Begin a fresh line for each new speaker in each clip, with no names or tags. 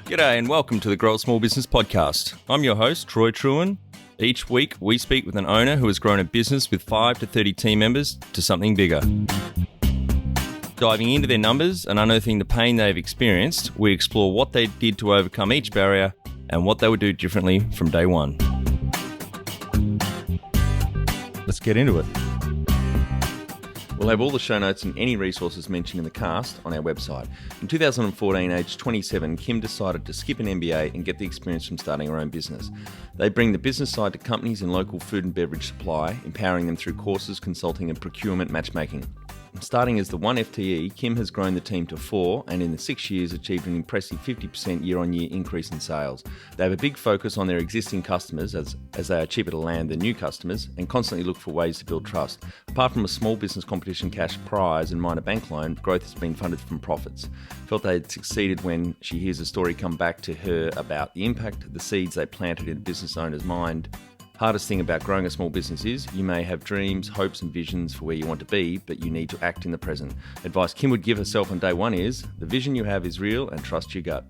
G'day and welcome to the Grow a Small Business Podcast. I'm your host, Troy Truen. Each week, we speak with an owner who has grown a business with 5 to 30 team members to something bigger. Diving into their numbers and unearthing the pain they've experienced, we explore what they did to overcome each barrier and what they would do differently from day one. Let's get into it. We'll have all the show notes and any resources mentioned in the cast on our website. In 2014, aged 27, Kim decided to skip an MBA and get the experience from starting her own business. They bring the business side to companies in local food and beverage supply, empowering them through courses, consulting and procurement matchmaking. Starting as the 1 FTE, Kim has grown the team to 4 and in the 6 years achieved an impressive 50% year-on-year increase in sales. They have a big focus on their existing customers as they are cheaper to land than new customers and constantly look for ways to build trust. Apart from a small business competition cash prize and minor bank loan, growth has been funded from profits. Felt they had succeeded when she hears a story come back to her about the impact the seeds they planted in a business owner's mind. Hardest thing about growing a small business is you may have dreams, hopes and visions for where you want to be, but you need to act in the present. Advice Kim would give herself on day one is, the vision you have is real and trust your gut.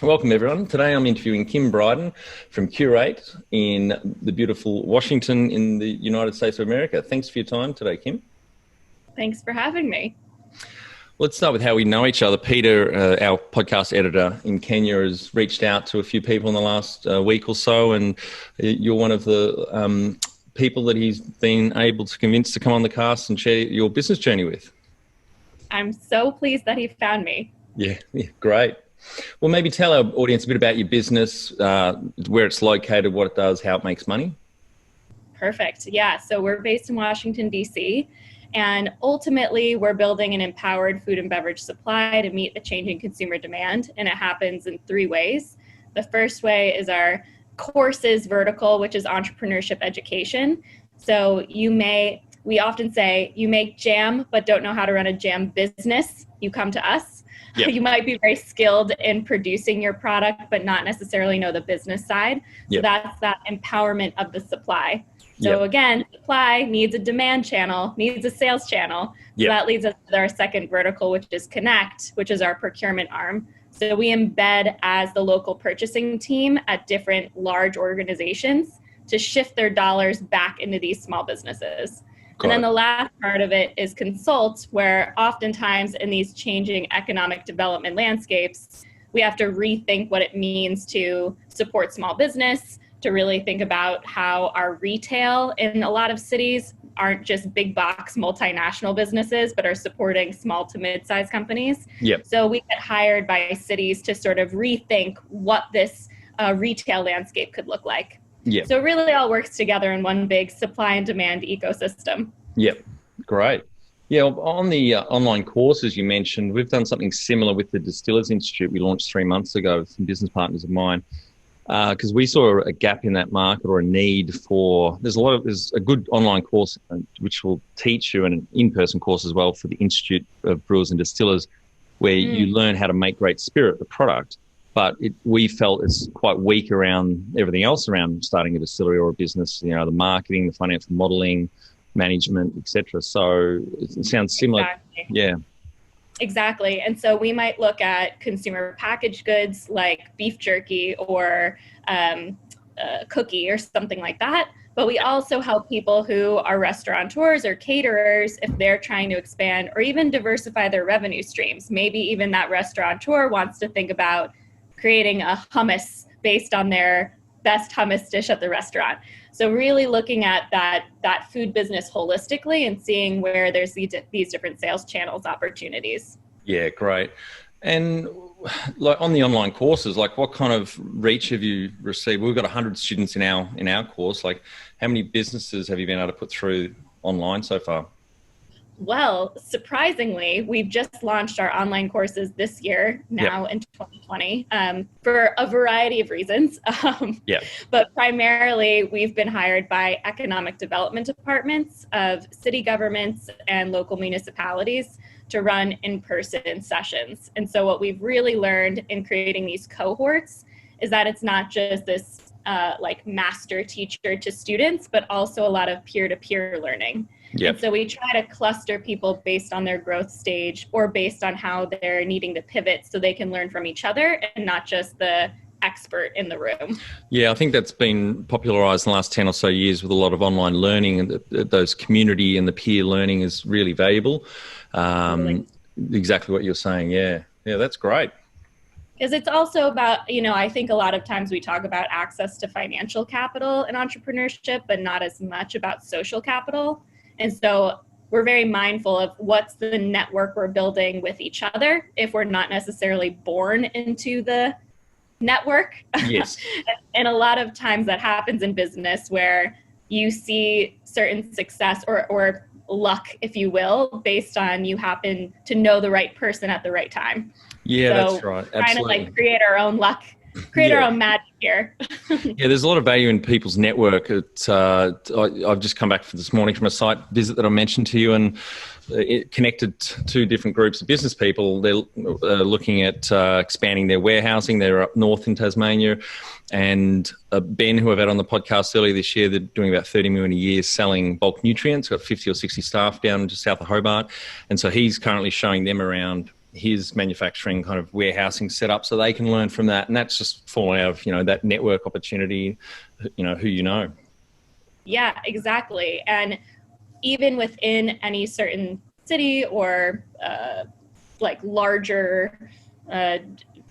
Welcome everyone. Today I'm interviewing Kim Bryden from Cureate in the beautiful Washington in the United States of America. Thanks for your time today, Kim.
Thanks for having me.
Let's start with how we know each other. Peter, our podcast editor in Kenya, has reached out to a few people in the last week or so, and you're one of the people that he's been able to convince to come on the cast and share your business journey with.
I'm so pleased that he found me.
Yeah, great. Well, maybe tell our audience a bit about your business, where it's located, what it does, how it makes money.
Perfect. Yeah, so we're based in Washington, D.C., and ultimately, we're building an empowered food and beverage supply to meet the changing consumer demand. And it happens in 3 ways. The first way is our courses vertical, which is entrepreneurship education. So we often say, you make jam, but don't know how to run a jam business. You come to us. Yep. You might be very skilled in producing your product, but not necessarily know the business side. Yep. So that's that empowerment of the supply. So again, supply needs a demand channel, needs a sales channel. So that leads us to our second vertical, which is Connect, which is our procurement arm. So we embed as the local purchasing team at different large organizations to shift their dollars back into these small businesses. And then the last part of it is Consult, where oftentimes in these changing economic development landscapes, we have to rethink what it means to support small business, to really think about how our retail in a lot of cities aren't just big box multinational businesses, but are supporting small to mid-sized companies. Yep. So we get hired by cities to sort of rethink what this retail landscape could look like. Yep. So it really all works together in one big supply and demand ecosystem. Yep, great. Yeah, on the online courses you mentioned, we've done something similar with the Distillers Institute we launched 3 months ago with some business partners of mine. Because we saw a gap in that market or a need for, there's a good online course which will teach you, and an in-person course as well for the Institute of Brewers and Distillers, where you learn how to make great spirit, the product. But we felt it's quite weak around everything else around starting a distillery or a business, the marketing, the financial modeling, management, etc. So it sounds similar. Exactly.
Yeah.
Exactly. And so we might look at consumer packaged goods like beef jerky or a cookie or something like that. But we also help people who are restaurateurs or caterers if they're trying to expand or even diversify their revenue streams. Maybe even that restaurateur wants to think about creating a hummus based on their best hummus dish at the restaurant. So really looking at that food business holistically and seeing where there's these different sales channels opportunities. Yeah, great.
And like on the online courses, like what kind of reach have you received? We've got 100 students in our course. Like how many businesses have you been able to put through online so far?
Well, surprisingly, we've just launched our online courses this year, now in 2020, for a variety of reasons. But primarily, we've been hired by economic development departments of city governments and local municipalities to run in-person sessions. And so what we've really learned in creating these cohorts is that it's not just this like master teacher to students, but also a lot of peer-to-peer learning.
Yep.
And so we try to cluster people based on their growth stage or based on how they're needing to pivot so they can learn from each other and not just the expert in the room.
Yeah, I think that's been popularised in the last 10 or so years with a lot of online learning, and those community and the peer learning is really valuable.
Really.
Exactly what you're saying. Yeah, that's great.
Because it's also about, I think a lot of times we talk about access to financial capital in entrepreneurship, but not as much about social capital. And so we're very mindful of what's the network we're building with each other if we're not necessarily born into the network.
Yes.
And a lot of times that happens in business where you see certain success or luck, if you will, based on you happen to know the right person at the right time.
Yeah,
so
that's right.
Trying
Absolutely.
to create our own luck, our own magic here.
Yeah, there's a lot of value in people's network. I've just come back this morning from a site visit that I mentioned to you, and it connected two different groups of business people. They're looking at expanding their warehousing. They're up north in Tasmania. And Ben, who I've had on the podcast earlier this year, they're doing about 30 million a year selling bulk nutrients, got 50 or 60 staff down just south of Hobart. And so he's currently showing them around his manufacturing kind of warehousing setup so they can learn from that. And that's just falling out of, that network opportunity, who you know.
Yeah, exactly. And even within any certain city or larger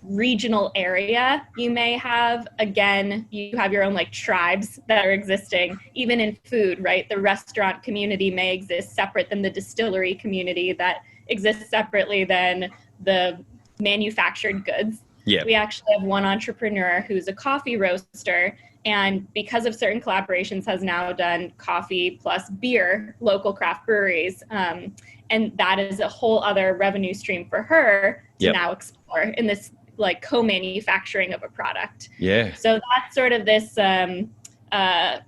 regional area, you may have, you have your own tribes that are existing, even in food, right? The restaurant community may exist separate than the distillery community that exists separately than the manufactured goods.
Yeah.
We actually have one entrepreneur who's a coffee roaster, and because of certain collaborations has now done coffee plus beer, local craft breweries. And that is a whole other revenue stream for her to now explore in this co-manufacturing of a product.
Yeah.
So that's sort of this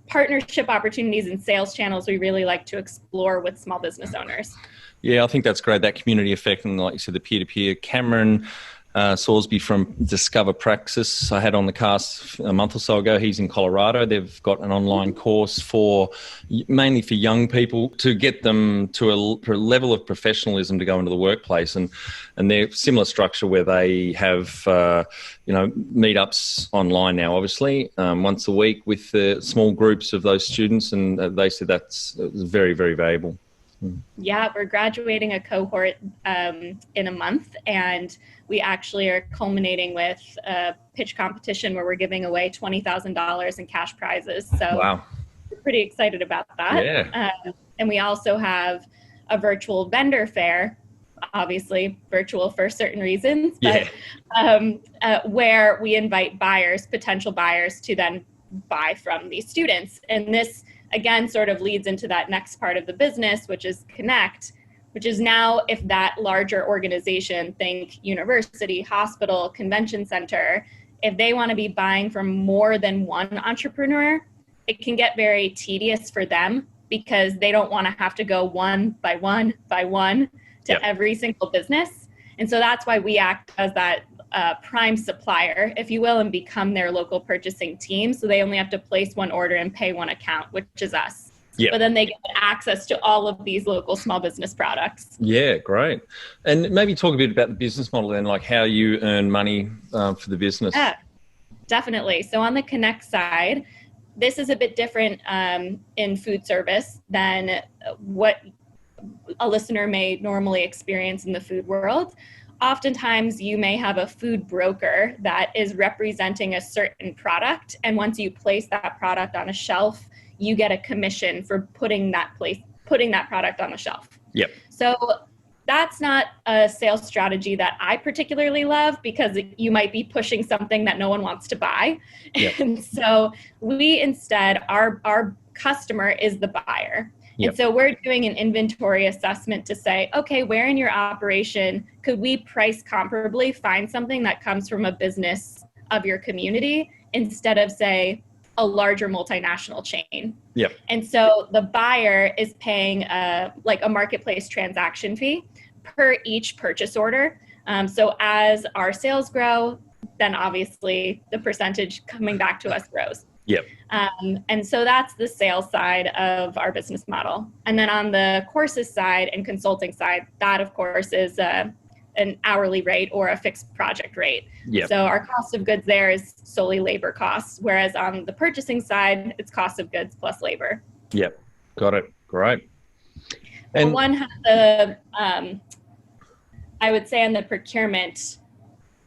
partnership opportunities and sales channels we really like to explore with small business owners.
Yeah, I think that's great, that community effect, and like you said, the peer-to-peer. Cameron Sorsby from Discover Praxis I had on the cast a month or so ago. He's in Colorado. They've got an online course mainly for young people to get them to a level of professionalism to go into the workplace, and they're similar structure where they have meetups online now, obviously once a week with small groups of those students, and they said that's very, very valuable.
Yeah, we're graduating a cohort in a month, and we actually are culminating with a pitch competition where we're giving away $20,000 in cash prizes. So
wow.
We're pretty excited about that.
Yeah.
And we also have a virtual vendor fair, obviously virtual for certain reasons, but where we invite potential buyers to then buy from these students. And this again sort of leads into that next part of the business, which is connect, which is now if that larger organization, think university, hospital, convention center, if they want to be buying from more than one entrepreneur, it can get very tedious for them because they don't want to have to go one by one to every single business. And so that's why we act as that prime supplier, if you will, and become their local purchasing team. So they only have to place one order and pay one account, which is us. But then they get access to all of these local small business products. Yeah,
great. And maybe talk a bit about the business model then, like how you earn money for the business.
Yeah, definitely. So on the Connect side, this is a bit different in food service than what a listener may normally experience in the food world. Oftentimes, you may have a food broker that is representing a certain product, and once you place that product on a shelf, you get a commission for putting that product on the shelf.
Yep.
So that's not a sales strategy that I particularly love because you might be pushing something that no one wants to buy. Yep. And so we instead, our customer is the buyer. Yep. And so we're doing an inventory assessment to say, okay, where in your operation could we price comparably find something that comes from a business of your community instead of, say, a larger multinational chain.
Yep.
And so the buyer is paying a marketplace transaction fee per each purchase order. So as our sales grow, then obviously the percentage coming back to us grows.
Yep.
And so that's the sales side of our business model. And then on the courses side and consulting side, that of course is an hourly rate or a fixed project rate.
Yep.
So our cost of goods there is solely labor costs, whereas on the purchasing side, it's cost of goods plus labor.
Yep. Got it. Great.
And one has the, I would say on the procurement,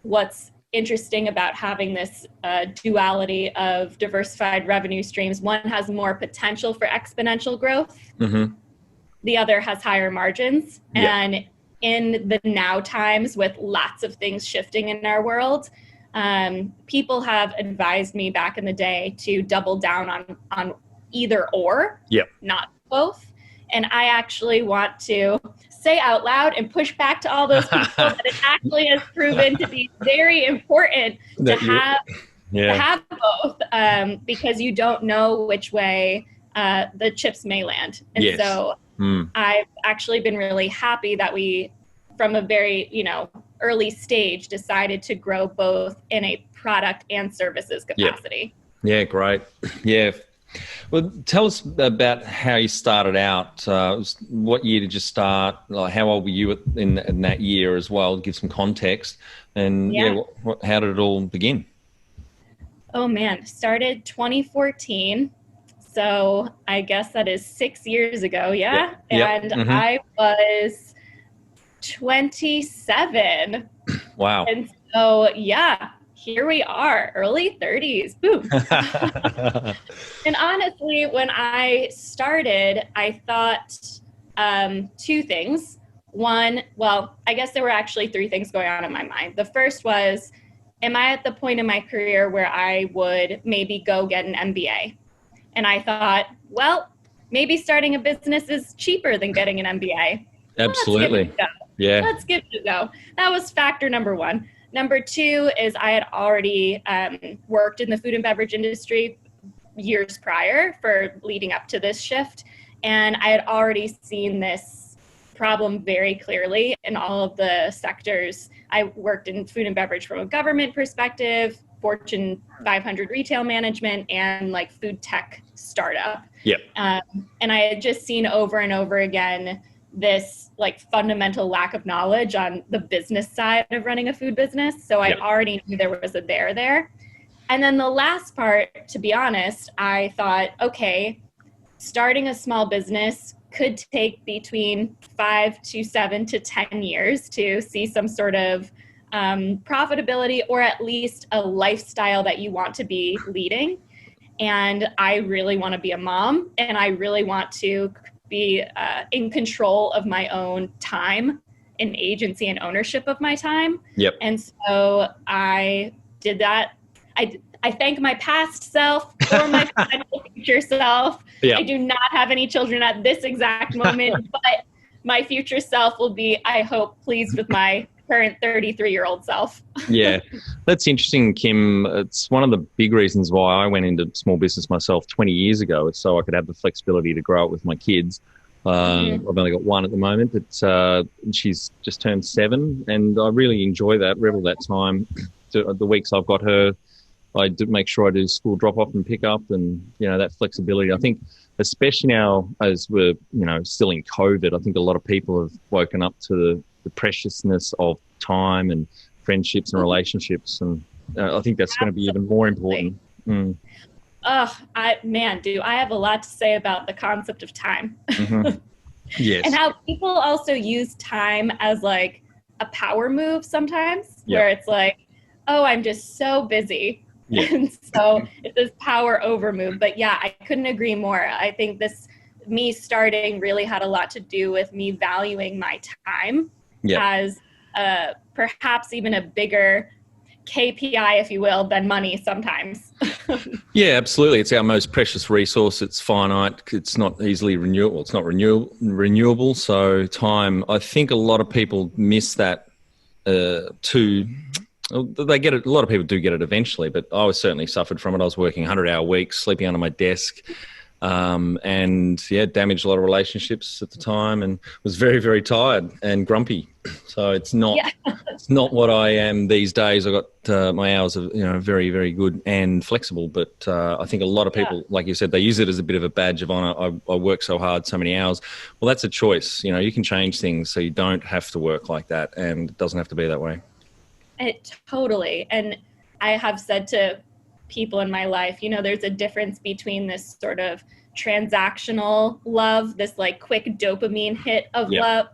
what's interesting about having this duality of diversified revenue streams. One has more potential for exponential growth. Mm-hmm. The other has higher margins. Yep. And in the now times with lots of things shifting in our world, people have advised me back in the day to double down on either or, yep, not both. And I actually want to say out loud and push back to all those people that it actually has proven to be very important to have both, because you don't know which way the chips may land. And so I've actually been really happy that we, from a very, early stage, decided to grow both in a product and services capacity.
Yeah, great. Yeah. Well, tell us about how you started out. What year did you start? How old were you in that year as well? Give some context. And how did it all begin?
Oh man, started 2014. So I guess that is 6 years ago. Yeah. Yep. And mm-hmm. I was 27.
Wow.
And so, here we are, early 30s. Boom. And honestly, when I started, I thought two things. One, well, I guess there were actually three things going on in my mind. The first was, am I at the point in my career where I would maybe go get an MBA? And I thought, well, maybe starting a business is cheaper than getting an MBA.
Absolutely.
Let's give it a go. That was factor number one. Number two is I had already worked in the food and beverage industry years prior for leading up to this shift. And I had already seen this problem very clearly in all of the sectors. I worked in food and beverage from a government perspective, Fortune 500 retail management, and like food tech startup.
Yep.
And I had just seen over and over again this like fundamental lack of knowledge on the business side of running a food business. So I already knew there was a there. And then the last part, to be honest, I thought, okay, starting a small business could take between 5 to 7 to 10 years to see some sort of profitability, or at least a lifestyle that you want to be leading. And I really want to be a mom, and I really want to be in control of my own time and agency and ownership of my time.
Yep.
And so I did that. I thank my past self or my potential future self. Yep. I do not have any children at this exact moment, but my future self will be, I hope, pleased with my current 33-year-old self.
Yeah, that's interesting, Kim. It's one of the big reasons why I went into small business myself 20 years ago. It's so I could have the flexibility to grow up with my kids. I've only got one at the moment, but she's just turned 7, and I really enjoy that, revel that time. The weeks I've got her, I do make sure I do school drop off and pick up, and that flexibility. I think, especially now as we're still in COVID, I think a lot of people have woken up to the preciousness of time and friendships and relationships, and I think that's going to be even more important.
Do I have a lot to say about the concept of time.
Mm-hmm. Yes.
And how people also use time as like a power move sometimes, where it's like, oh, I'm just so busy. Yeah. And so it's this power over move. But I couldn't agree more. I think me starting really had a lot to do with me valuing my time as perhaps even a bigger KPI, if you will, than money sometimes.
Yeah, absolutely. It's our most precious resource. It's finite. It's not easily renewable. It's not renewable. So time, I think a lot of people miss that they get it. A lot of people do get it eventually, but I was certainly suffered from it. I was working 100-hour weeks, sleeping under my desk, and damaged a lot of relationships at the time, and was very, very tired and grumpy. So it's not It's not what I am these days. I got my hours are very, very good and flexible, but I think a lot of people, like you said, they use it as a bit of a badge of honor. I work so hard, so many hours. Well, that's a choice. You can change things so you don't have to work like that, and it doesn't have to be that way.
It totally. And I have said to people in my life, there's a difference between this sort of transactional love, this like quick dopamine hit of love,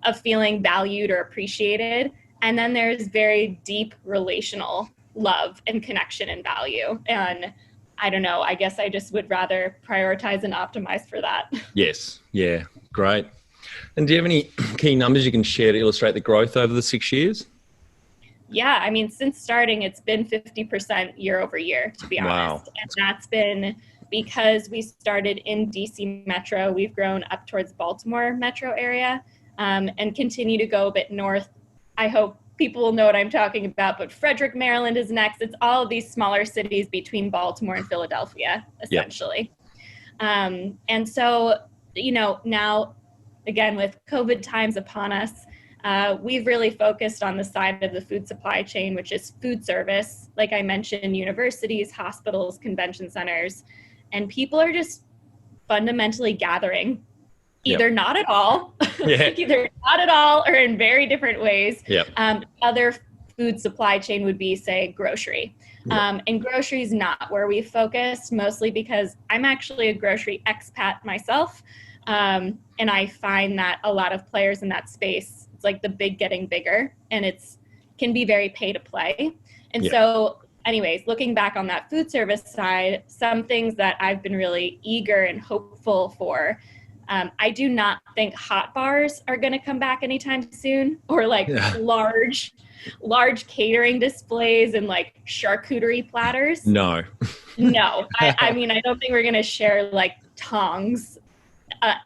of feeling valued or appreciated. And then there's very deep relational love and connection and value. And I don't know, I guess I just would rather prioritize and optimize for that.
Yes. Yeah. Great. And do you have any key numbers you can share to illustrate the growth over the 6 years?
Yeah, I mean, since starting, it's been 50% year over year, to be honest. And that's been because we started in DC Metro. We've grown up towards Baltimore Metro area and continue to go a bit north. I hope people will know what I'm talking about, but Frederick, Maryland is next. It's all of these smaller cities between Baltimore and Philadelphia, essentially. Yep. And so, now, again, with COVID times upon us, we've really focused on the side of the food supply chain, which is food service. Like I mentioned, universities, hospitals, convention centers, and people are just fundamentally gathering either not at all, either not at all or in very different ways. Yep. Other food supply chain would be, say, grocery. Yep. And grocery is not where we focus, mostly because I'm actually a grocery expat myself. And I find that a lot of players in that space, like the big getting bigger, and can be very pay to play. And so anyways, looking back on that food service side, some things that I've been really eager and hopeful for, I do not think hot bars are going to come back anytime soon, or like large catering displays and like charcuterie platters.
No.
I mean, I don't think we're going to share like tongs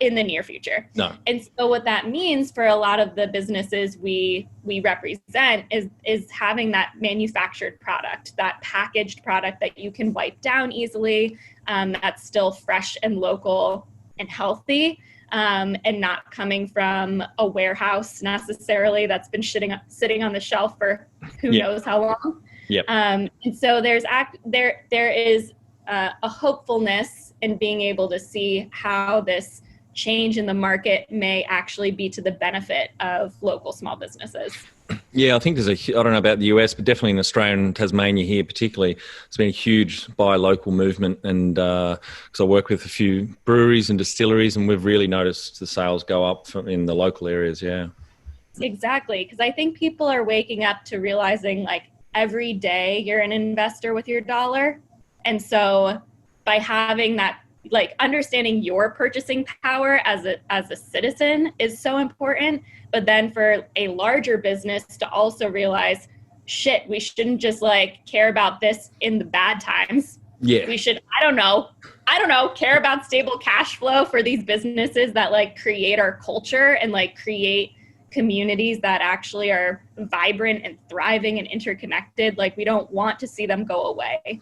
in the near future. No. And so what that means for a lot of the businesses we represent is having that manufactured product, that packaged product that you can wipe down easily, that's still fresh and local and healthy, and not coming from a warehouse necessarily that's been sitting on the shelf for who knows how long. Yep. And so there is a hopefulness in being able to see how this change in the market may actually be to the benefit of local small businesses.
Yeah, I think I don't know about the US, but definitely in Australia and Tasmania here particularly, it's been a huge buy local movement. And because I work with a few breweries and distilleries, and we've really noticed the sales go up in the local areas,
Exactly, because I think people are waking up to realizing like every day you're an investor with your dollar. And so by having that, like understanding your purchasing power as a citizen is so important. But then for a larger business to also realize, shit, we shouldn't just like care about this in the bad times. Yeah. We should, I don't know, care about stable cash flow for these businesses that like create our culture and like create communities that actually are vibrant and thriving and interconnected. Like we don't want to see them go away.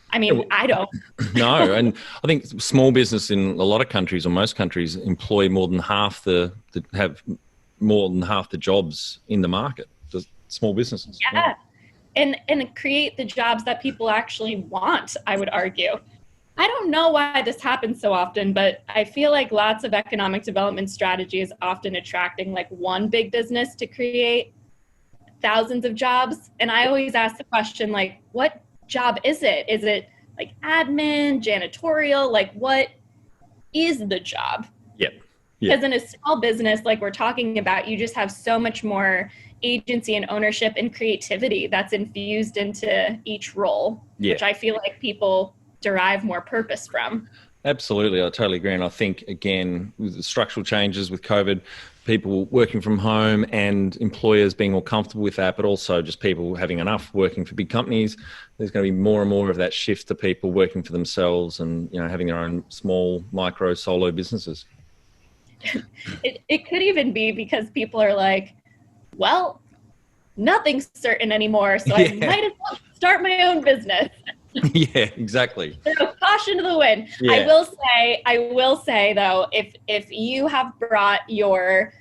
I mean, I don't.
No, and I think small business in a lot of countries, or most countries, employ more than half have more than half the jobs in the market. The small businesses.
Yeah, and create the jobs that people actually want, I would argue. I don't know why this happens so often, but I feel like lots of economic development strategy is often attracting like one big business to create thousands of jobs. And I always ask the question, like, what job is it? Is it like admin, janitorial? Like what is the job?
Yep.
Because in a small business, like we're talking about, you just have so much more agency and ownership and creativity that's infused into each role, which I feel like people derive more purpose from.
Absolutely. I totally agree. And I think, again, with the structural changes with COVID, people working from home and employers being more comfortable with that, but also just people having enough working for big companies, there's going to be more and more of that shift to people working for themselves and, having their own small, micro, solo businesses.
It could even be because people are like, well, nothing's certain anymore, so I might as well start my own business.
Yeah, exactly.
So caution to the wind. Yeah. I will say though, if you have brought your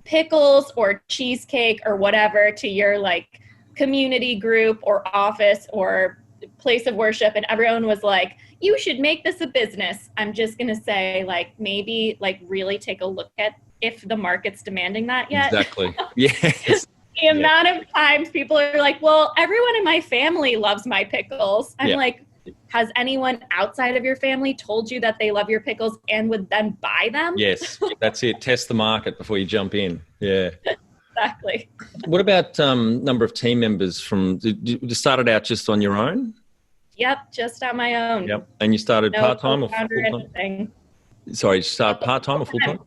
pickles or cheesecake or whatever to your like community group or office or place of worship, and everyone was like, you should make this a business, I'm just going to say, like, maybe like really take a look at if the market's demanding that yet.
Exactly. Yes.
The amount of times people are like, well, everyone in my family loves my pickles. I'm like, has anyone outside of your family told you that they love your pickles and would then buy them?
Yes, that's it. Test the market before you jump in. Yeah.
Exactly.
What about number of team members you started out just on your own?
Yep, just on my own.
Yep. And you started part-time or full-time?
Anything.
Sorry, you started part-time or full-time?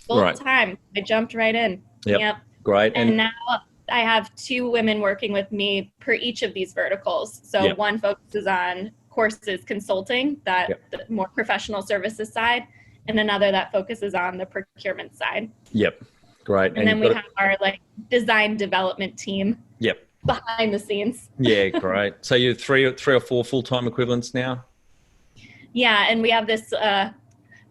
Full-time. I jumped right in.
Yep. Great.
And now I have 2 women working with me per each of these verticals. So one focuses on courses consulting, the more professional services side, and another that focuses on the procurement side.
Yep. Great.
And then we have our like design development team.
Yep.
Behind the scenes.
Yeah, great. So you're three or 4 full-time equivalents now?
Yeah, and we have this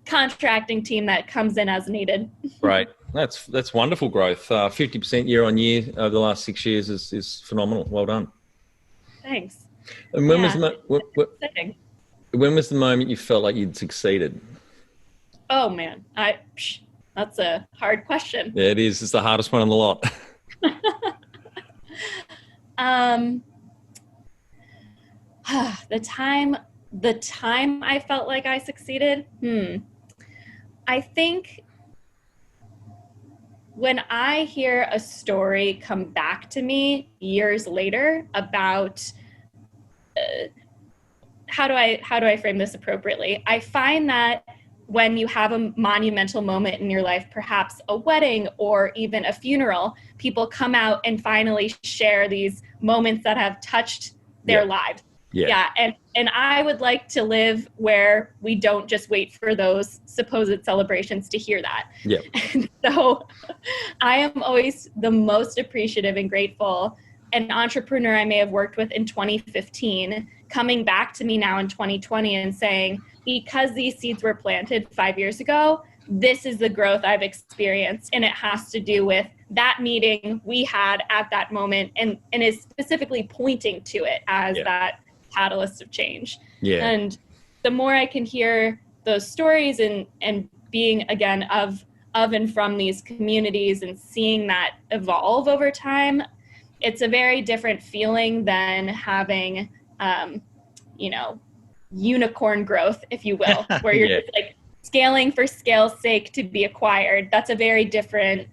contracting team that comes in as needed.
Right. That's wonderful growth. 50% year on year over the last 6 years is phenomenal. Well done.
Thanks.
And when was the moment you felt like you'd succeeded?
Oh man, that's a hard question.
Yeah, it is. It's the hardest one on the lot.
The time I felt like I succeeded. I think when I hear a story come back to me years later about how do I frame this appropriately? I find that when you have a monumental moment in your life, perhaps a wedding or even a funeral, people come out and finally share these moments that have touched their lives. Yeah. And I would like to live where we don't just wait for those supposed celebrations to hear that.
Yeah.
And so I am always the most appreciative and grateful. An entrepreneur I may have worked with in 2015 coming back to me now in 2020 and saying, because these seeds were planted 5 years ago, this is the growth I've experienced. And it has to do with that meeting we had at that moment, and is specifically pointing to it as that catalyst of change. Yeah. And the more I can hear those stories and being again of and from these communities and seeing that evolve over time, it's a very different feeling than having, unicorn growth, if you will, where you're just like scaling for scale's sake to be acquired. That's a very different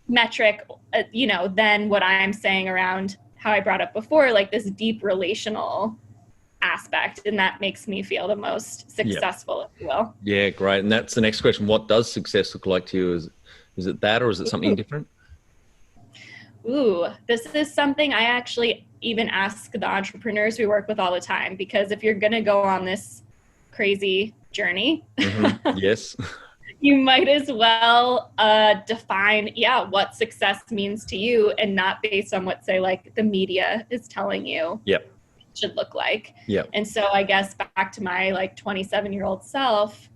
metric, than what I'm saying around how I brought up before, like this deep relational aspect. And that makes me feel the most successful, if you will.
Yeah, great. And that's the next question. What does success look like to you? Is it that, or is it something different?
This is something I actually even ask the entrepreneurs we work with all the time, because if you're going to go on this crazy journey,
yes,
you might as well define, what success means to you, and not based on what, say, like the media is telling you it should look like. And so I guess back to my like 27-year-old self,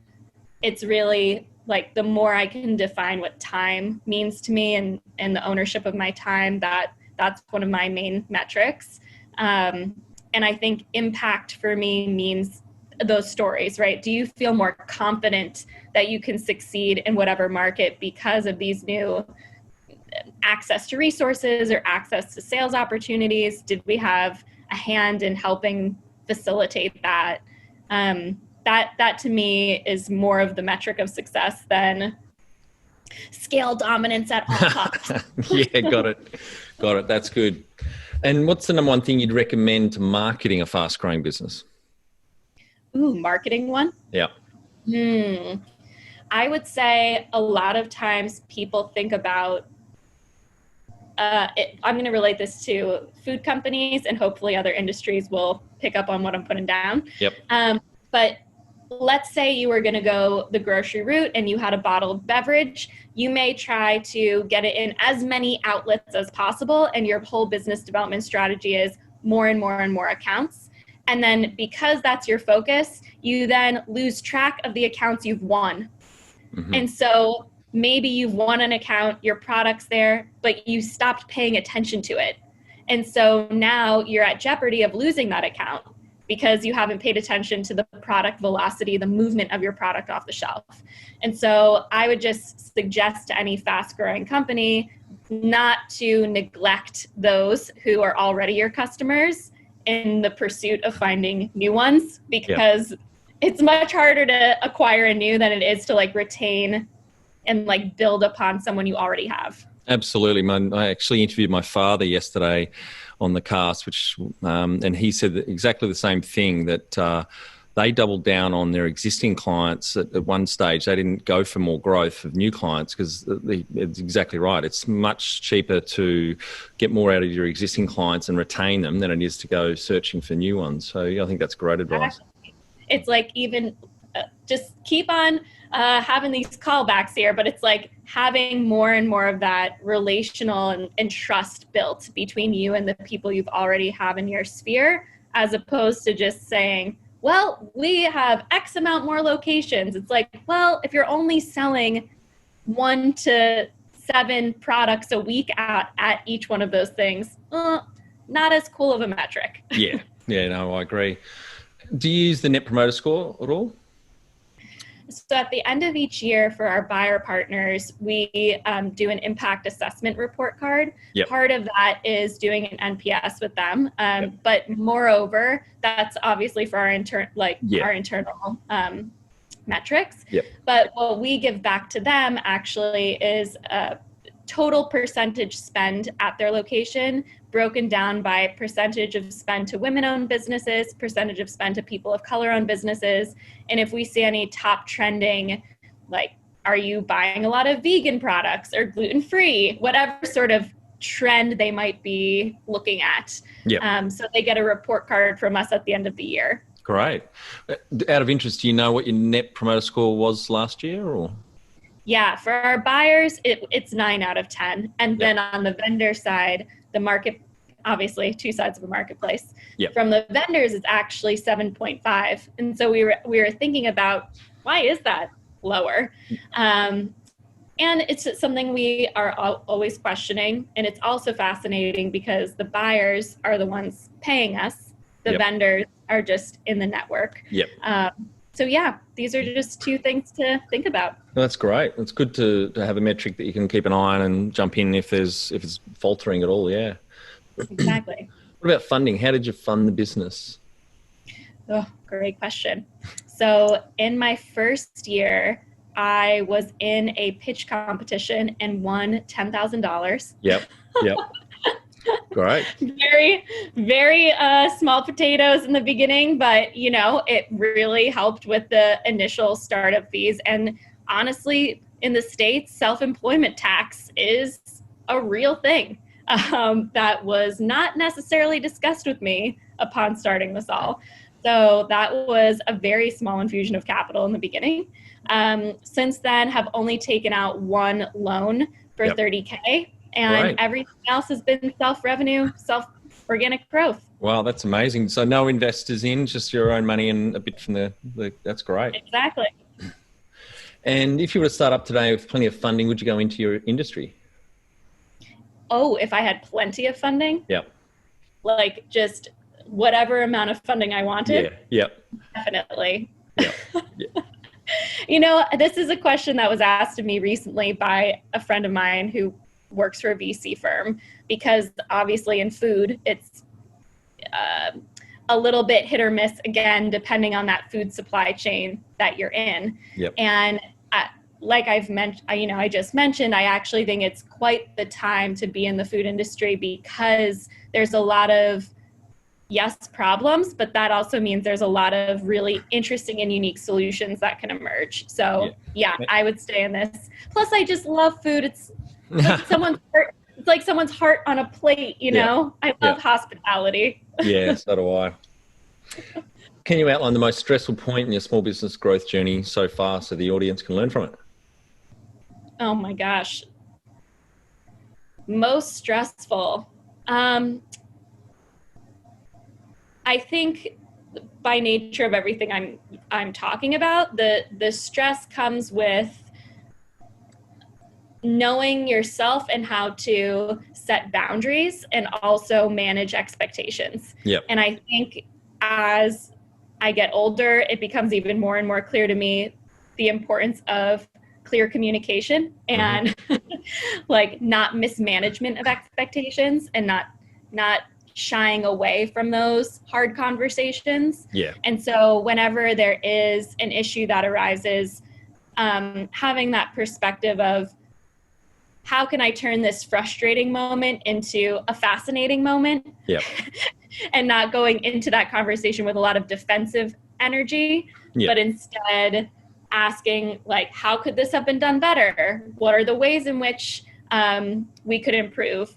it's really like the more I can define what time means to me and the ownership of my time, that's one of my main metrics. And I think impact for me means those stories, right? Do you feel more confident that you can succeed in whatever market because of these new access to resources or access to sales opportunities? Did we have a hand in helping facilitate that? That to me is more of the metric of success than scale dominance at all costs.
Got it. That's good. And what's the number one thing you'd recommend to marketing a fast-growing business?
Marketing one?
Yeah.
I would say a lot of times people think about, I'm going to relate this to food companies, and hopefully other industries will pick up on what I'm putting down. But let's say you were going to go the grocery route and you had a bottled beverage. You may try to get it in as many outlets as possible, and your whole business development strategy is more and more and more accounts. And then because that's your focus, you then lose track of the accounts you've won. And so maybe you've won an account, your product's there, but you stopped paying attention to it. And so now you're at jeopardy of losing that account because you haven't paid attention to the product velocity, the movement of your product off the shelf. And so I would just suggest to any fast-growing company not to neglect those who are already your customers in the pursuit of finding new ones, because it's much harder to acquire a new than it is to like retain and like build upon someone you already have.
Absolutely. I actually interviewed my father yesterday on the cast, and he said exactly the same thing, that they doubled down on their existing clients at one stage. They didn't go for more growth of new clients because it's exactly right. It's much cheaper to get more out of your existing clients and retain them than it is to go searching for new ones. So I think that's great advice.
It's like even just keep on having these callbacks here, but it's like having more and more of that relational and trust built between you and the people you've already have in your sphere, as opposed to just saying, well, we have X amount more locations. It's like, well, if you're only selling 1 to 7 products a week at each one of those things, not as cool of a metric.
Yeah, no, I agree. Do you use the Net Promoter Score at all?
So at the end of each year for our buyer partners, we do an impact assessment report card.
Yep.
Part of that is doing an NPS with them. But moreover, that's obviously for our internal metrics.
Yep.
But what we give back to them actually is total percentage spend at their location, broken down by percentage of spend to women-owned businesses, percentage of spend to people of color-owned businesses. And if we see any top trending, like, are you buying a lot of vegan products or gluten-free, whatever sort of trend they might be looking at.
Yep.
So they get a report card from us at the end of the year.
Great. Out of interest, do you know what your Net Promoter Score was last year, or?
Yeah, for our buyers, it's 9 out of 10. And then on the vendor side, the market, obviously 2 sides of a marketplace.
Yep.
From the vendors, it's actually 7.5. And so we were thinking about, why is that lower? And it's something we are always questioning. And it's also fascinating because the buyers are the ones paying us. The vendors are just in the network.
Yep.
So yeah, these are just 2 things to think about.
Well, that's great. It's good to have a metric that you can keep an eye on and jump in if it's faltering at all. Yeah.
Exactly.
What about funding? How did you fund the business?
Oh, great question. So in my first year, I was in a pitch competition and won $10,000.
Yep. Great.
Very, very small potatoes in the beginning, but it really helped with the initial startup fees. And honestly, in the States, self-employment tax is a real thing that was not necessarily discussed with me upon starting this all. So that was a very small infusion of capital in the beginning. Since then, have only taken out 1 loan for $30K. And everything else has been self-revenue, self-organic growth.
Wow, that's amazing. So no investors in, just your own money and a bit from the that's great.
Exactly.
And if you were to start up today with plenty of funding, would you go into your industry?
Oh, if I had plenty of funding?
Yep.
Like just whatever amount of funding I wanted?
Yeah. Yep.
Definitely.
Yeah.
This is a question that was asked of me recently by a friend of mine who works for a VC firm, because obviously in food, it's a little bit hit or miss, again, depending on that food supply chain that you're in.
Yep.
And like I've mentioned, I just mentioned, I actually think it's quite the time to be in the food industry because there's a lot of, problems, but that also means there's a lot of really interesting and unique solutions that can emerge. So I would stay in this. Plus, I just love food. It's like someone's heart. It's like someone's heart on a plate, I love hospitality.
Yeah, so do I. Can you outline the most stressful point in your small business growth journey so far so the audience can learn from it?
Oh my gosh. Most stressful. I think by nature of everything I'm talking about, the stress comes with knowing yourself and how to set boundaries and also manage expectations.
Yep.
And I think as I get older, it becomes even more and more clear to me the importance of clear communication and like not mismanagement of expectations and not shying away from those hard conversations.
Yeah.
And so whenever there is an issue that arises, having that perspective of how can I turn this frustrating moment into a fascinating moment?
Yep.
And not going into that conversation with a lot of defensive energy, but instead asking, like, how could this have been done better? What are the ways in which we could improve?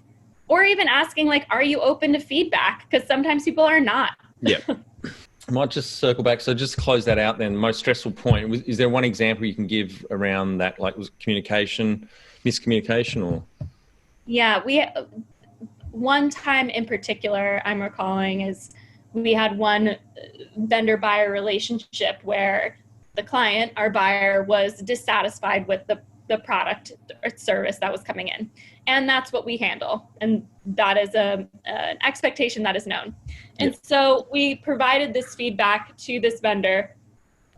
Or even asking, like, are you open to feedback? Because sometimes people are not.
Yeah. I might just circle back. So just to close that out then, most stressful point, is there one example you can give around that? Like, was communication, miscommunication, or?
Yeah, one time in particular I'm recalling is we had one vendor-buyer relationship where the client, our buyer, was dissatisfied with the product or service that was coming in. And that's what we handle. And that is an expectation that is known. And so we provided this feedback to this vendor.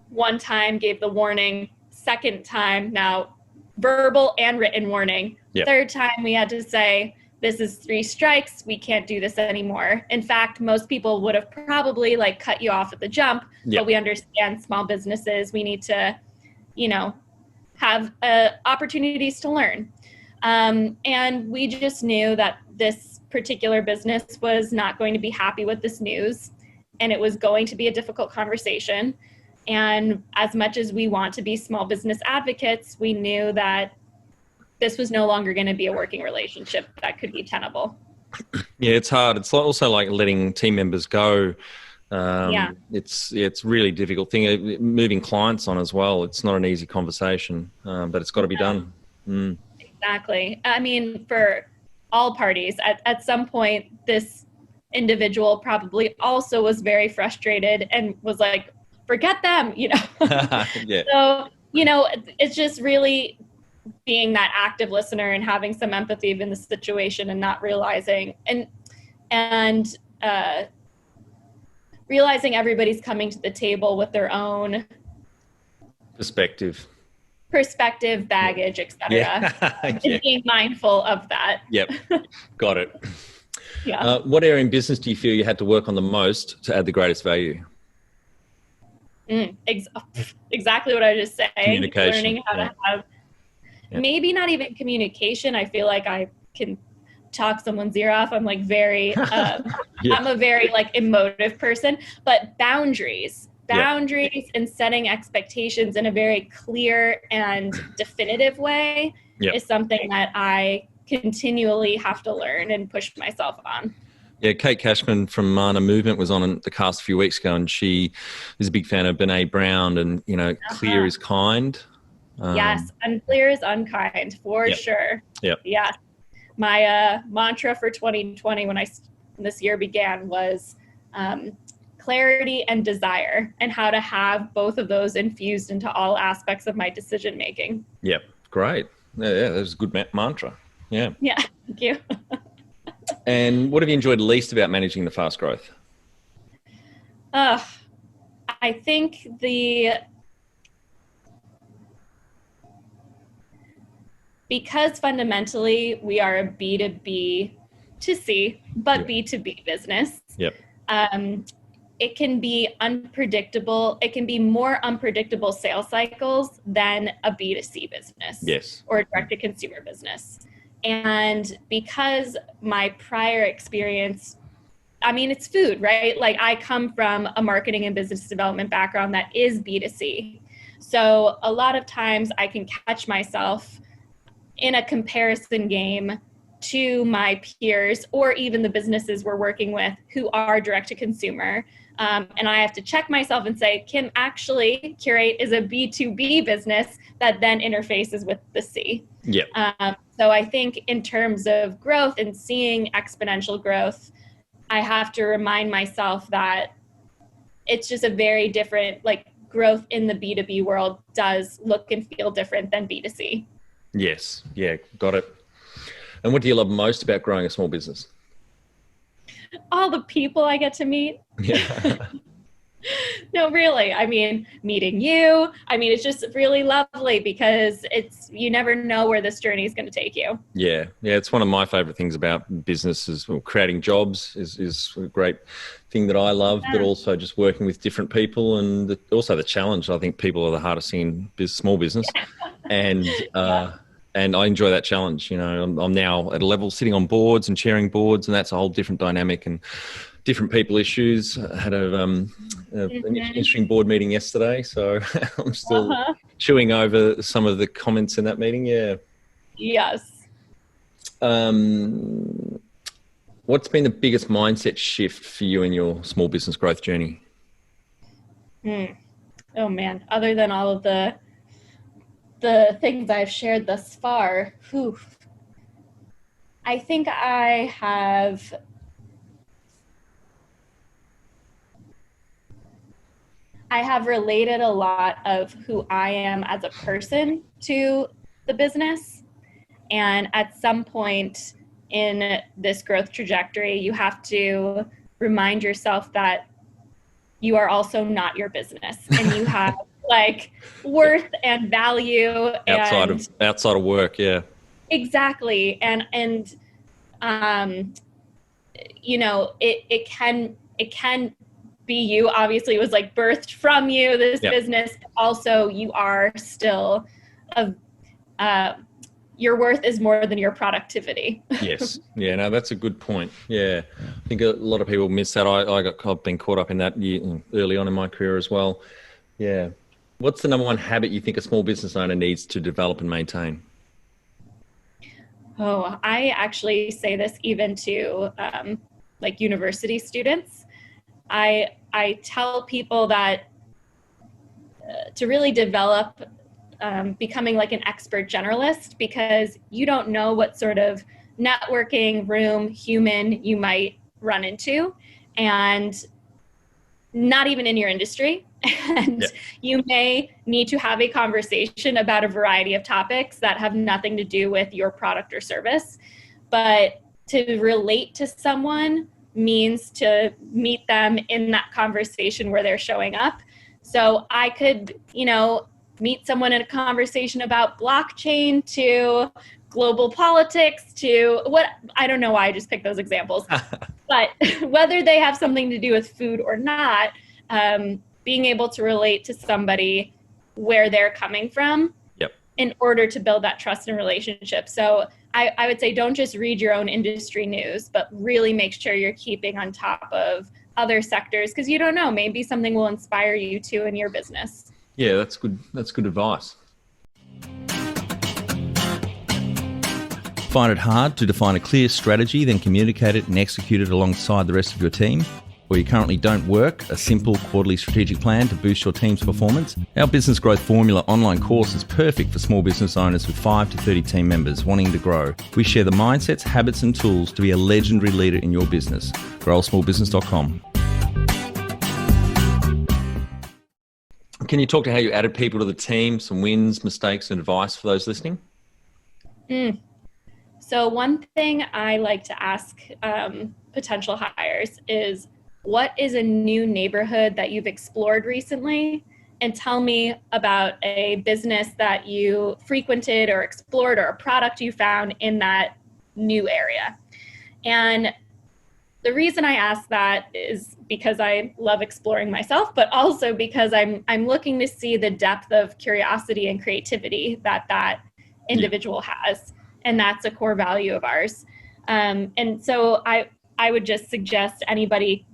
One time gave the warning, second time now verbal and written warning. Third time we had to say, this is 3 strikes, we can't do this anymore. In fact, most people would have probably like cut you off at the jump, but we understand small businesses, we need to, have opportunities to learn. And we just knew that this particular business was not going to be happy with this news, and it was going to be a difficult conversation. And as much as we want to be small business advocates, we knew that this was no longer going to be a working relationship that could be tenable.
Yeah, it's hard. It's also like letting team members go. It's really difficult thing. Moving clients on as well. It's not an easy conversation, but it's got to be done.
Exactly. I mean, for all parties, at some point, this individual probably also was very frustrated and was like, forget them, So, it's just really being that active listener and having some empathy in the situation and not realizing and realizing everybody's coming to the table with their own
perspective, baggage,
etc. And being mindful of that.
Yep. Got it. What area in business do you feel you had to work on the most to add the greatest value?
Exactly what I was just saying.
Communication.
Learning how to have maybe not even communication. I feel like I can talk someone's ear off. I'm like very, I'm a very like emotive person, but boundaries and setting expectations in a very clear and definitive way is something that I continually have to learn and push myself on.
Yeah, Kate Cashman from Mana Movement was on the cast a few weeks ago, and she is a big fan of Brene Brown and, clear is kind.
Yes, unclear is unkind, for sure.
Yep.
Yeah. My mantra for 2020 when this year began was clarity and desire, and how to have both of those infused into all aspects of my decision making.
Yep, great. Yeah, that was a good mantra. Yeah.
Yeah, thank you.
And what have you enjoyed least about managing the fast growth?
I think because fundamentally we are a B2B to C, but B2B business.
Yep.
It can be unpredictable. It can be more unpredictable sales cycles than a B2C business.
Yes.
Or a direct-to-consumer business. And because my prior experience, I mean, it's food, right? Like I come from a marketing and business development background that is B2C. So a lot of times I can catch myself in a comparison game to my peers or even the businesses we're working with who are direct to consumer. And I have to check myself and say, Kim, actually, Cureate is a B2B business that then interfaces with the C.
Yeah.
So I think in terms of growth and seeing exponential growth, I have to remind myself that it's just a very different, like growth in the B2B world does look and feel different than B2C.
Yes. Yeah. Got it. And what do you love most about growing a small business?
All the people I get to meet.
Yeah.
No, really. I mean, meeting you. I mean, it's just really lovely because you never know where this journey is going to take you.
Yeah. Yeah. It's one of my favorite things about business is creating jobs is a great thing that I love, but
Yeah.
also just working with different people and also the challenge. I think people are the hardest thing in small business. And,
Yeah.
and I enjoy that challenge. You know, I'm now at a level sitting on boards and chairing boards, and that's a whole different dynamic and different people issues. I had an interesting board meeting yesterday, so I'm still
Uh-huh.
chewing over some of the comments in that meeting. Yeah.
Yes.
Um, what's been the biggest mindset shift for you in your small business growth journey?
Oh man. Other than all of the things I've shared thus far, whew, I think I have related a lot of who I am as a person to the business. And at some point in this growth trajectory, you have to remind yourself that you are also not your business and you have like worth and value and
outside of work. Yeah.
exactly. And um, you know, it can be you. Obviously, it was like birthed from you, this
Yeah.
business. But also, you are still a your worth is more than your productivity.
Yes. Yeah. No, that's a good point. Yeah. I think a lot of people miss that. I've been caught up in that early on in my career as well. Yeah. What's the number one habit you think a small business owner needs to develop and maintain?
Oh, I actually say this even to like university students. I tell people that to really develop becoming like an expert generalist, because you don't know what sort of networking room human you might run into, and not even in your industry. And
Yeah.
you may need to have a conversation about a variety of topics that have nothing to do with your product or service. But to relate to someone means to meet them in that conversation where they're showing up. So I could, meet someone in a conversation about blockchain to global politics to what, I don't know why I just picked those examples, but whether they have something to do with food or not, being able to relate to somebody where they're coming from.
Yep.
In order to build that trust and relationship. So I would say don't just read your own industry news, but really make sure you're keeping on top of other sectors, because you don't know, maybe something will inspire you too in your business.
Yeah, that's good. That's good advice. Find it hard to define a clear strategy, then communicate it and execute it alongside the rest of your team? Or you currently don't work a simple quarterly strategic plan to boost your team's performance? Our Business Growth Formula online course is perfect for small business owners with 5 to 30 team members wanting to grow. We share the mindsets, habits and tools to be a legendary leader in your business. growsmallbusiness.com. Can you talk to how you added people to the team, some wins, mistakes and advice for those listening?
So one thing I like to ask potential hires is, what is a new neighborhood that you've explored recently? And tell me about a business that you frequented or explored, or a product you found in that new area. And the reason I ask that is because I love exploring myself, but also because I'm looking to see the depth of curiosity and creativity that individual has. And that's a core value of ours. And so I would just suggest anybody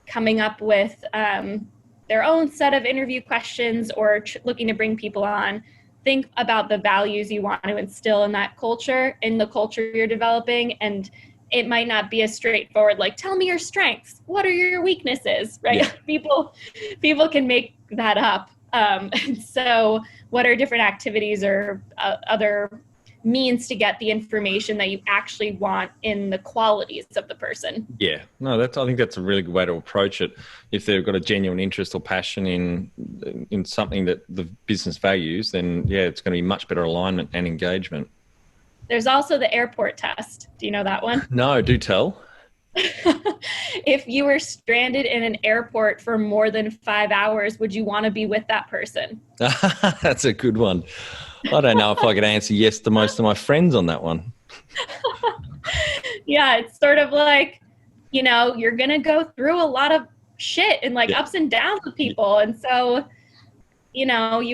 coming up with their own set of interview questions or looking to bring people on, think about the values you want to instill in that culture, in the culture you're developing. And it might not be as straightforward, like, tell me your strengths. What are your weaknesses, right? Yeah. People can make that up. So what are different activities or other means to get the information that you actually want in the qualities of the person.
Yeah, no, I think that's a really good way to approach it. If they've got a genuine interest or passion in something that the business values, then yeah, it's going to be much better alignment and engagement.
There's also the airport test. Do you know that one?
No, do tell.
If you were stranded in an airport for more than 5 hours, would you want to be with that person?
That's a good one. I don't know if I could answer yes to most of my friends on that one.
Yeah, it's sort of like, you're going to go through a lot of shit and ups and downs with people. And so, you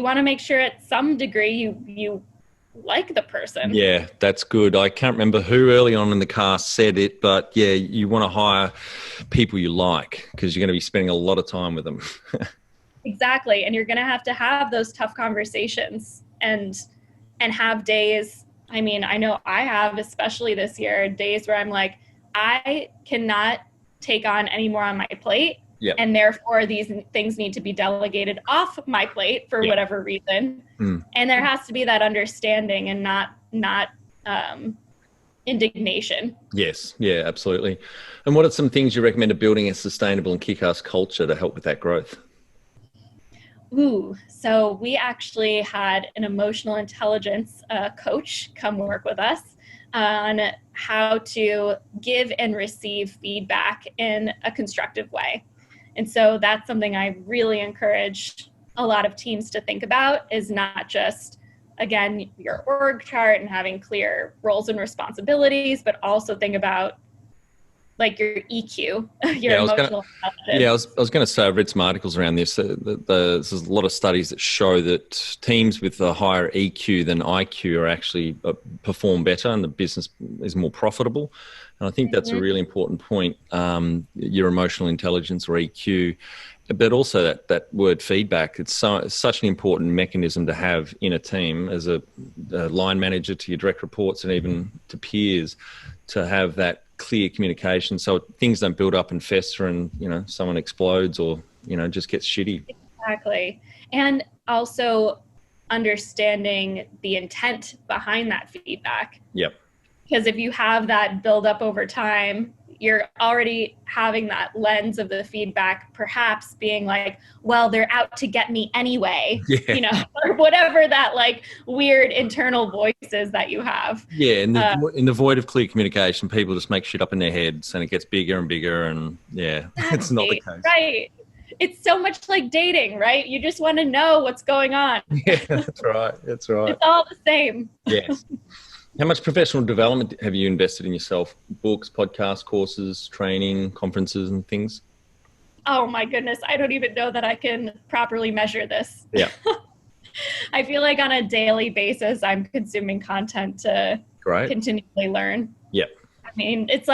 want to make sure at some degree you like the person.
Yeah, that's good. I can't remember who early on in the cast said it, but yeah, you want to hire people you like because you're going to be spending a lot of time with them.
Exactly. And you're going to have those tough conversations and have days. I mean, I know I have, especially this year, days where I'm like, I cannot take on any more on my plate. Yep. And therefore these things need to be delegated off my plate for whatever reason. And there has to be that understanding and not indignation.
Yes. Yeah, absolutely. And what are some things you recommend to building a sustainable and kick-ass culture to help with that growth?
So we actually had an emotional intelligence coach come work with us on how to give and receive feedback in a constructive way. And so that's something I really encourage a lot of teams to think about, is not just, again, your org chart and having clear roles and responsibilities, but also think about your EQ, your emotional intelligence.
Yeah, I was going to say, I've read some articles around this. There's a lot of studies that show that teams with a higher EQ than IQ are actually perform better and the business is more profitable. And I think that's a really important point, your emotional intelligence or EQ, but also that word feedback. It's such an important mechanism to have in a team as a line manager to your direct reports and even to peers, to have that clear communication so things don't build up and fester and, someone explodes or, just gets shitty.
Exactly. And also understanding the intent behind that feedback.
Yep.
Because if you have that build up over time, you're already having that lens of the feedback, perhaps being like, well, they're out to get me anyway, or whatever that weird internal voices that you have.
Yeah. In the void of clear communication, people just make shit up in their heads and it gets bigger and bigger. And it's not the case.
Right. It's so much like dating, right? You just want to know what's going on.
Yeah, that's right. That's right.
It's all the same.
Yes. How much professional development have you invested in yourself? Books, podcasts, courses, training, conferences and things?
Oh my goodness. I don't even know that I can properly measure this.
Yeah.
I feel like on a daily basis, I'm consuming content to continually learn.
Yeah.
I mean, it's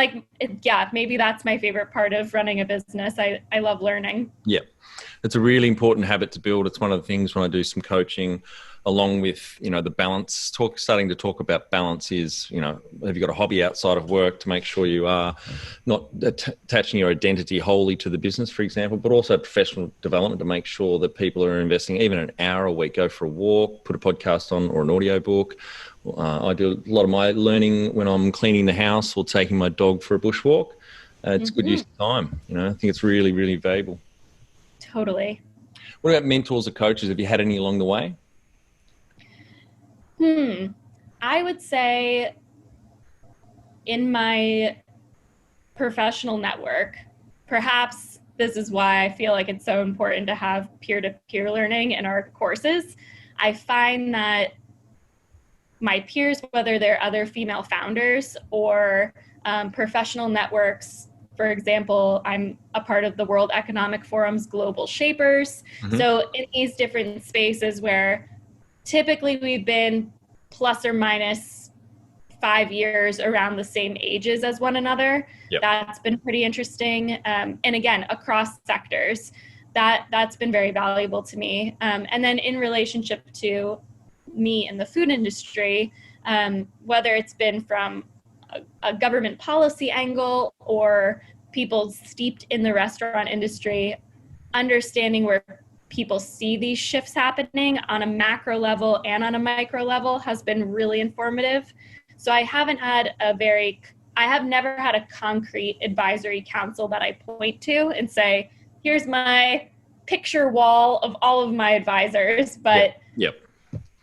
maybe that's my favorite part of running a business. I love learning. Yeah.
It's a really important habit to build. It's one of the things when I do some coaching, along with, the balance, starting to talk about balance is, have you got a hobby outside of work to make sure you are not attaching your identity wholly to the business, for example, but also professional development to make sure that people are investing even an hour a week, go for a walk, put a podcast on or an audio book. I do a lot of my learning when I'm cleaning the house or taking my dog for a bushwalk. It's good use of time. I think it's really, really valuable.
Totally.
What about mentors or coaches? Have you had any along the way?
I would say in my professional network, perhaps this is why I feel like it's so important to have peer-to-peer learning in our courses. I find that my peers, whether they're other female founders or professional networks, for example, I'm a part of the World Economic Forum's Global Shapers. So in these different spaces where typically we've been plus or minus 5 years around the same ages as one another. Yep. That's been pretty interesting. And again, across sectors, that's been very valuable to me. And then in relationship to me in the food industry, whether it's been from a government policy angle or people steeped in the restaurant industry, understanding where people see these shifts happening on a macro level and on a micro level has been really informative. So I have never had a concrete advisory council that I point to and say, here's my picture wall of all of my advisors, but
Yep.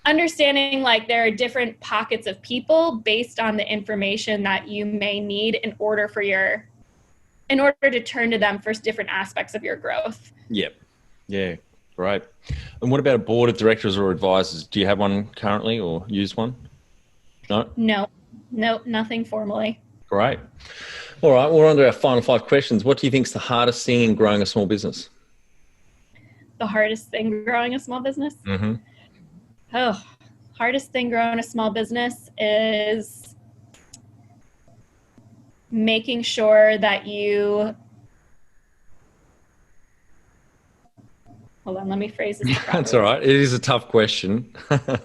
Understanding like there are different pockets of people based on the information that you may need in order to turn to them for different aspects of your growth.
Yep. Yeah. Great. And what about a board of directors or advisors? Do you have one currently or use one?
No, nothing formally.
Great. All right. We're on to our final 5 questions. What do you think is the hardest thing in growing a small business?
The hardest thing growing a small business?
Mm-hmm.
Oh, hardest thing growing a small business is making sure that hold on, let me phrase this properly.
That's all right. It is a tough question.
The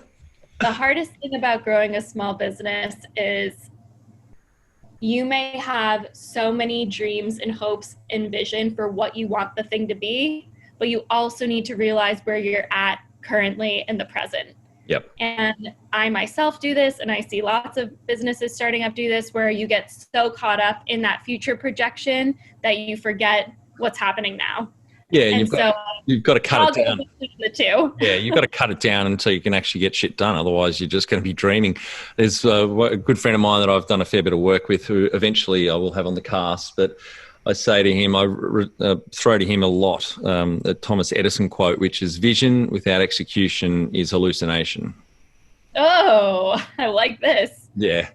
hardest thing about growing a small business is you may have so many dreams and hopes and vision for what you want the thing to be, but you also need to realize where you're at currently in the present.
Yep.
And I myself do this, and I see lots of businesses starting up do this, where you get so caught up in that future projection that you forget what's happening now.
Yeah, and you've got to cut it down.
The two.
Yeah, you've got to cut it down until you can actually get shit done. Otherwise, you're just going to be dreaming. There's a good friend of mine that I've done a fair bit of work with, who eventually I will have on the cast. But I say to him, I throw to him a lot a Thomas Edison quote, which is, "Vision without execution is hallucination."
Oh, I like this.
Yeah.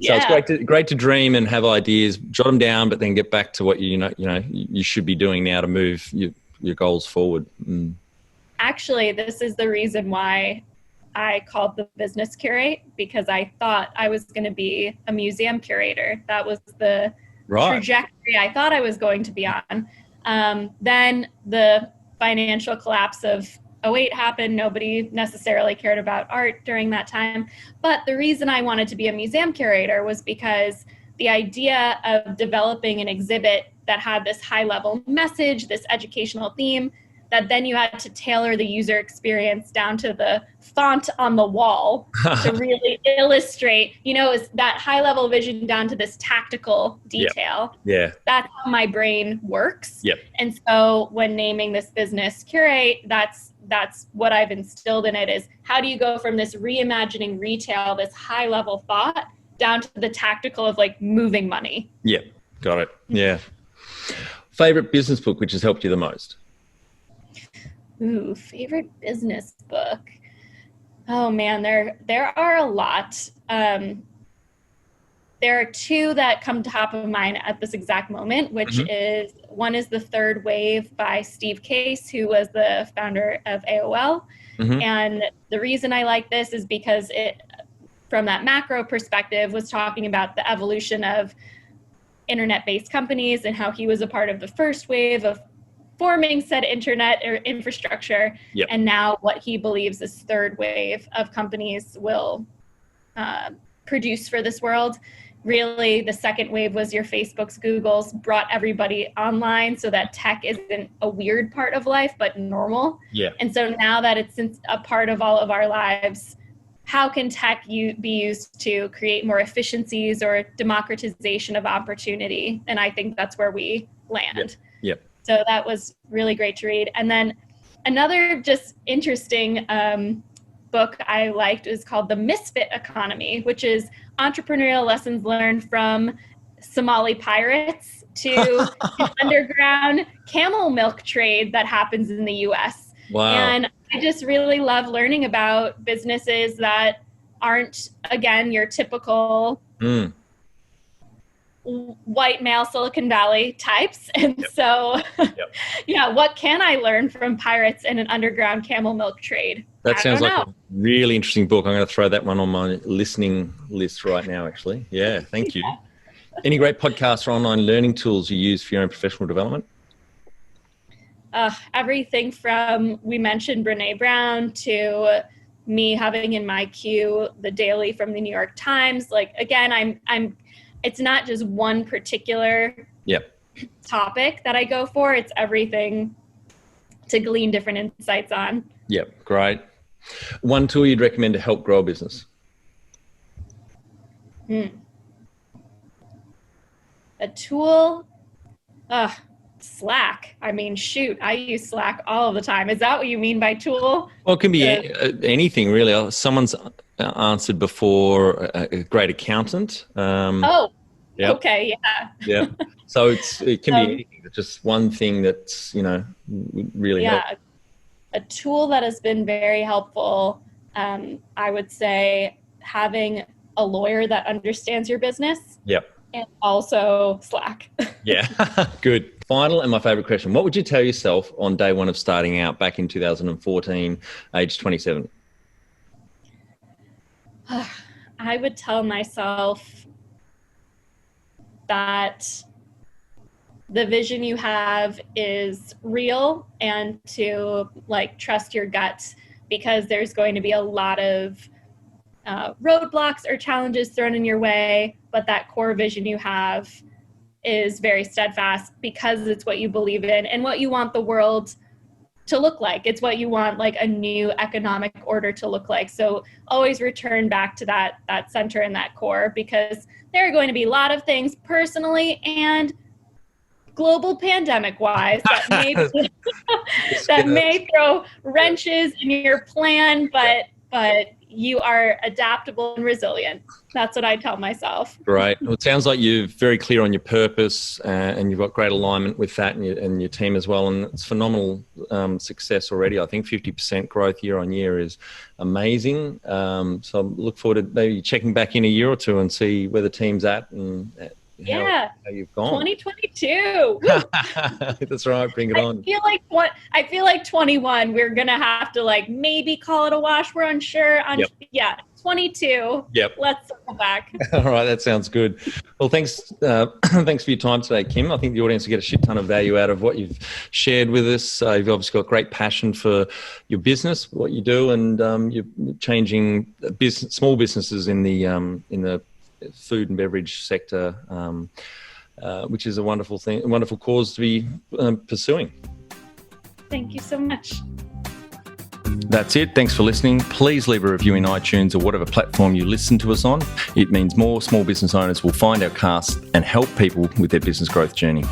So it's great to dream and have ideas, jot them down, but then get back to what you should be doing now to move your goals forward. Mm.
Actually, this is the reason why I called the business curate, because I thought I was going to be a museum curator. That was the trajectory I thought I was going to be on. Then the financial collapse of 2008 happened. Nobody necessarily cared about art during that time. But the reason I wanted to be a museum curator was because the idea of developing an exhibit that had this high-level message, this educational theme, that then you had to tailor the user experience down to the font on the wall to really illustrate, is that high-level vision down to this tactical detail.
Yeah.
That's how my brain works.
Yep.
And so when naming this business Curate, that's what I've instilled in it, is how do you go from this reimagining retail, this high-level thought, down to the tactical of like moving money.
Yep. Got it. Yeah. Favorite business book which has helped you the most?
Ooh, favorite business book. Oh man, there are a lot. There are 2 that come top of mind at this exact moment, which is, one is The Third Wave by Steve Case, who was the founder of AOL. And the reason I like this is because it, from that macro perspective, was talking about the evolution of internet-based companies and how he was a part of the first wave of forming said internet or infrastructure.
Yep.
And now what he believes this third wave of companies will produce for this world. Really, the second wave was your Facebooks, Googles, brought everybody online so that tech isn't a weird part of life, but normal.
Yeah.
And so now that it's a part of all of our lives, how can tech be used to create more efficiencies or democratization of opportunity? And I think that's where we land.
Yep.
So that was really great to read. And then another just interesting book I liked is called The Misfit Economy, which is entrepreneurial lessons learned from Somali pirates to the underground camel milk trade that happens in the US.
Wow.
And I just really love learning about businesses that aren't, again, your typical white male Silicon Valley types. And so, what can I learn from pirates in an underground camel milk trade?
That sounds like a really interesting book. I'm going to throw that one on my listening list right now, actually. Yeah, thank you. Any great podcasts or online learning tools you use for your own professional development?
Everything from, we mentioned Brené Brown, to me having in my queue the daily from the New York Times. Like, again, it's not just one particular topic that I go for. It's everything to glean different insights on.
Yep, great. One tool you'd recommend to help grow a business?
A tool, Slack. I mean, shoot, I use Slack all of the time. Is that what you mean by tool?
Well, it can be anything really. Someone's answered before a great accountant. Yep.
Okay, yeah.
Yeah. So it can be anything. It's just one thing that's, really helps.
A tool that has been very helpful, I would say having a lawyer that understands your business.
Yep.
And also Slack.
Yeah, good. Final and my favorite question. What would you tell yourself on day one of starting out back in 2014, age 27?
I would tell myself that the vision you have is real and to trust your gut, because there's going to be a lot of roadblocks or challenges thrown in your way, but that core vision you have is very steadfast because it's what you believe in and what you want the world to look like. It's what you want a new economic order to look like. So always return back to that center and that core, because there are going to be a lot of things personally and global pandemic wise that may throw wrenches in your plan, but you are adaptable and resilient. That's what I tell myself.
Great. Well, it sounds like you're very clear on your purpose and you've got great alignment with that and your team as well. And it's phenomenal success already. I think 50% growth year on year is amazing. So I look forward to maybe checking back in a year or two and see where the team's at and how you've gone.
2022.
That's right. Bring it on.
I feel like 21. We're gonna have to maybe call it a wash. We're unsure.
Yep.
Yeah. 22.
Yep.
Let's circle back.
All right. That sounds good. Well, thanks. Thanks for your time today, Kim. I think the audience will get a shit ton of value out of what you've shared with us. You've obviously got great passion for your business, what you do, and you're changing small businesses in the food and beverage sector, which is a wonderful thing, a wonderful cause to be pursuing.
Thank you so much.
That's it. Thanks for listening. Please leave a review in iTunes or whatever platform you listen to us on. It means more small business owners will find our cast and help people with their business growth journey.